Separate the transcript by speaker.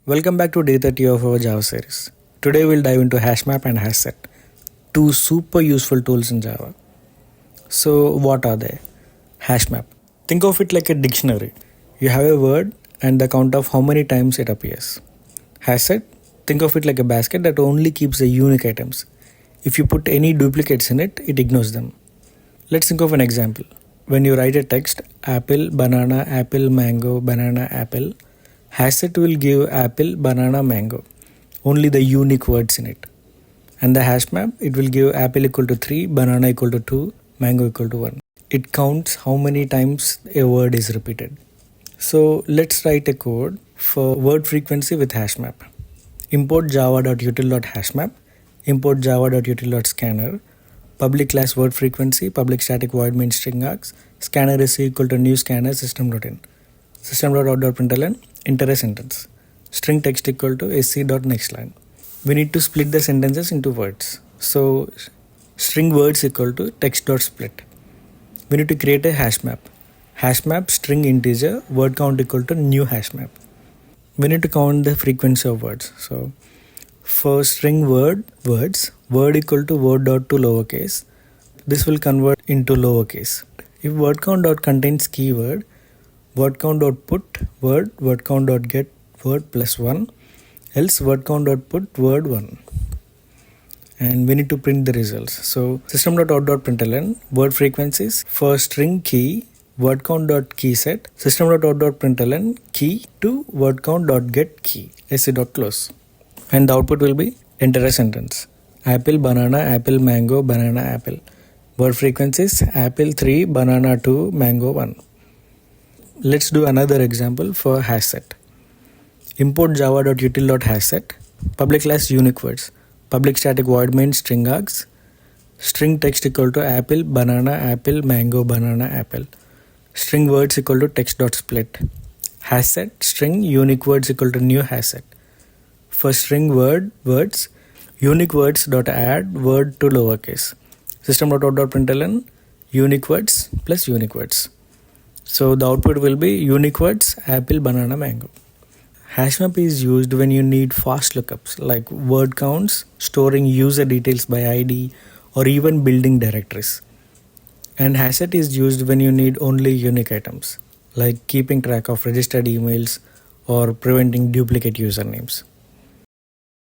Speaker 1: Welcome back to day 30 of our Java series. Today we'll dive into HashMap and HashSet, two super useful tools in Java. So what are they? HashMap. Think of it like a dictionary. You have a word and the count of how many times it appears. HashSet. Think of it like a basket that only keeps the unique items. If you put any duplicates in it, it ignores them. Let's think of an example. When you write a text, apple, mango, banana, apple, HashSet will give apple, banana, mango, only the unique words in it. And the hash map, it will give apple equal to 3, banana equal to 2, mango equal to 1. It counts how many times a word is repeated. So let's write a code for word frequency with HashMap. Import java.util.hashmap, import java.util.scanner, public class word frequency, public static void main string args, scanner is equal to new scanner system.in, system.out.println, enter a sentence, string text equal to sc.next line. We need to split the sentences into words. So string words equal to text.split. We need to create a hash map. Hash map string integer word count equal to new hash map. We need to count the frequency of words. So for string words, word equal to word dot to lowercase, this will convert into lowercase. If word count dot contains keyword, word count dot put word count dot get word plus 1, else word count dot put word 1. And we need to print the results. So system.out.println word frequencies for string key word count dot key set, system.out.println key to word count dot get key, sc.close. And the output will be enter a sentence. Apple, banana, apple, mango, banana, apple. Word frequencies apple 3, banana 2, mango 1. Let's do another example for HashSet. Import java.util.hashset, public class unique words, public static void main string args, string text equal to apple, banana, mango, banana, apple. String words equal to text.split. HashSet string unique words equal to new HashSet. For string words, unique words dot add word to lowercase. System.out.println unique words plus unique words. So the output will be unique words apple, banana, mango. HashMap is used when you need fast lookups like word counts, storing user details by ID, or even building directories. And HashSet is used when you need only unique items like keeping track of registered emails or preventing duplicate usernames.